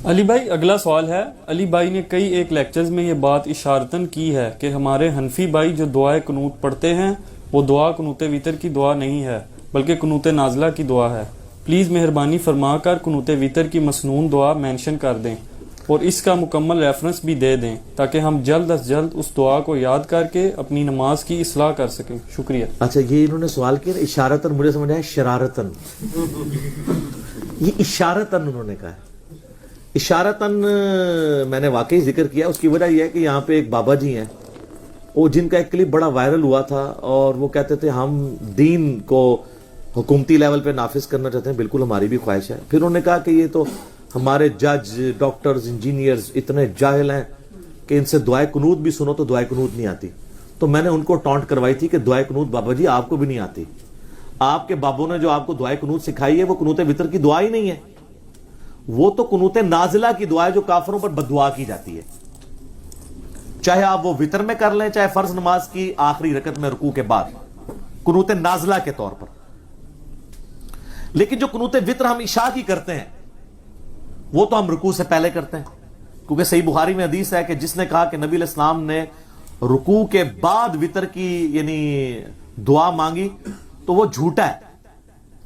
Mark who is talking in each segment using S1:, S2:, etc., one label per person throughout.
S1: علی بھائی اگلا سوال ہے، علی بھائی نے کئی ایک لیکچرز میں یہ بات اشارتاً کی ہے کہ ہمارے حنفی بھائی جو دعائے قنوت پڑھتے ہیں وہ دعا قنوت وتر کی دعا نہیں ہے بلکہ قنوت نازلہ کی دعا ہے۔ پلیز مہربانی فرما کر قنوت وتر کی مسنون دعا مینشن کر دیں اور اس کا مکمل ریفرنس بھی دے دیں تاکہ ہم جلد از جلد اس دعا کو یاد کر کے اپنی نماز کی اصلاح کر سکیں۔ شکریہ۔
S2: اچھا، یہ انہوں نے سوال کیا اشارتاً، مجھے سمجھ آیا شرارتاً، یہ اشارتاً انہوں نے کہا ہے۔ اشارتاً میں نے واقعی ذکر کیا، اس کی وجہ یہ ہے کہ یہاں پہ ایک بابا جی ہیں، وہ جن کا ایک کلپ بڑا وائرل ہوا تھا اور وہ کہتے تھے ہم دین کو حکومتی لیول پہ نافذ کرنا چاہتے ہیں، بالکل ہماری بھی خواہش ہے۔ پھر انہوں نے کہا کہ یہ تو ہمارے جج، ڈاکٹرز، انجینئرز اتنے جاہل ہیں کہ ان سے دعائے قنوت بھی سنو تو دعائے قنوت نہیں آتی۔ تو میں نے ان کو ٹونٹ کروائی تھی کہ دعائے قنوت بابا جی آپ کو بھی نہیں آتی، آپ کے بابوں نے جو آپ کو دعائے قنوت سکھائی ہے وہ قنوت وتر کی دعا ہی نہیں ہے، وہ تو قنوت نازلہ کی دعا ہے جو کافروں پر بددعا کی جاتی ہے، چاہے آپ وہ وتر میں کر لیں چاہے فرض نماز کی آخری رکعت میں رکوع کے بعد، قنوت نازلہ کے طور پر۔ لیکن جو قنوت وتر ہم عشاء کی کرتے ہیں وہ تو ہم رکوع سے پہلے کرتے ہیں، کیونکہ صحیح بخاری میں حدیث ہے کہ جس نے کہا کہ نبی علیہ السلام نے رکوع کے بعد وتر کی یعنی دعا مانگی تو وہ جھوٹا ہے۔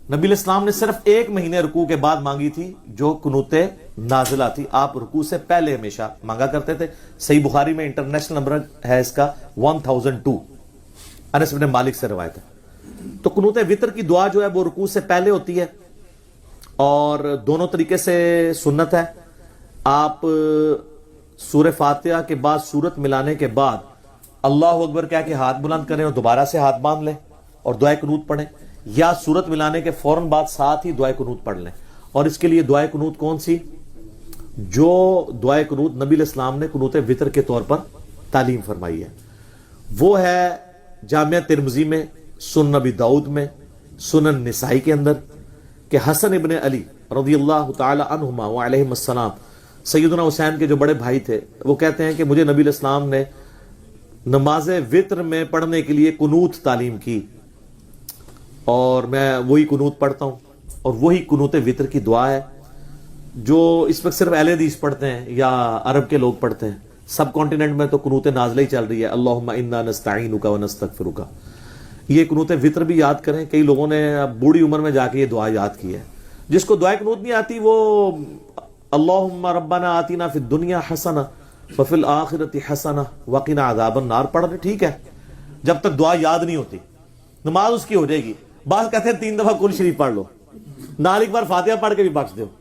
S2: نبی علیہ السلام نے صرف 1 مہینے رکوع کے بعد مانگی تھی جو قنوت نازلہ تھی، آپ رکوع سے پہلے ہمیشہ مانگا کرتے تھے۔ صحیح بخاری میں انٹرنیشنل نمبر ہے اس کا 1002، انس بن مالک سے روایت ہے۔ تو قنوت وتر کی دعا جو ہے وہ رکوع سے پہلے ہوتی ہے اور دونوں طریقے سے سنت ہے۔ آپ سورہ فاتحہ کے بعد سورت ملانے کے بعد اللہ اکبر کہہ کے ہاتھ بلند کریں اور دوبارہ سے ہاتھ باندھ لیں اور دعائے قنوت پڑھیں، یا سورت ملانے کے فوراً بعد ساتھ ہی دعائے قنوت پڑھ لیں۔ اور اس کے لیے دعائے قنوت کون سی؟ جو دعائے قنوت نبی علیہ السلام نے قنوت وتر کے طور پر تعلیم فرمائی ہے وہ ہے جامعہ ترمذی میں، سنن نبی داؤد میں، سنن نسائی کے اندر، کہ حسن ابن علی رضی اللہ تعالی عنہما وعلیہم السلام، سیدنا حسین کے جو بڑے بھائی تھے، وہ کہتے ہیں کہ مجھے نبی علیہ السلام نے نماز وتر میں پڑھنے کے لیے قنوت تعلیم کی اور میں وہی قنوت پڑھتا ہوں، اور وہی قنوت وتر کی دعا ہے جو اس وقت صرف اہل حدیث پڑھتے ہیں یا عرب کے لوگ پڑھتے ہیں۔ سب کانٹیننٹ میں تو قنوت نازلہ ہی چل رہی ہے، اللہم انا نستعینک ونستغفرک۔ یہ قنوت وتر بھی یاد کریں، کئی لوگوں نے بوڑھی عمر میں جا کے یہ دعا یاد کی ہے۔ جس کو دعائے قنوت نہیں آتی وہ اللہم ربنا آتنا فی الدنیا حسنہ وفی الآخرۃ حسنہ وقنا عذاب النار پڑھ رہے، ٹھیک ہے، جب تک دعا یاد نہیں ہوتی نماز اس کی ہو جائے گی۔ بعض کہتے ہیں 3 دفعہ کل شریف پڑھ لو، نال ایک بار فاتحہ پڑھ کے بھی بخش دو۔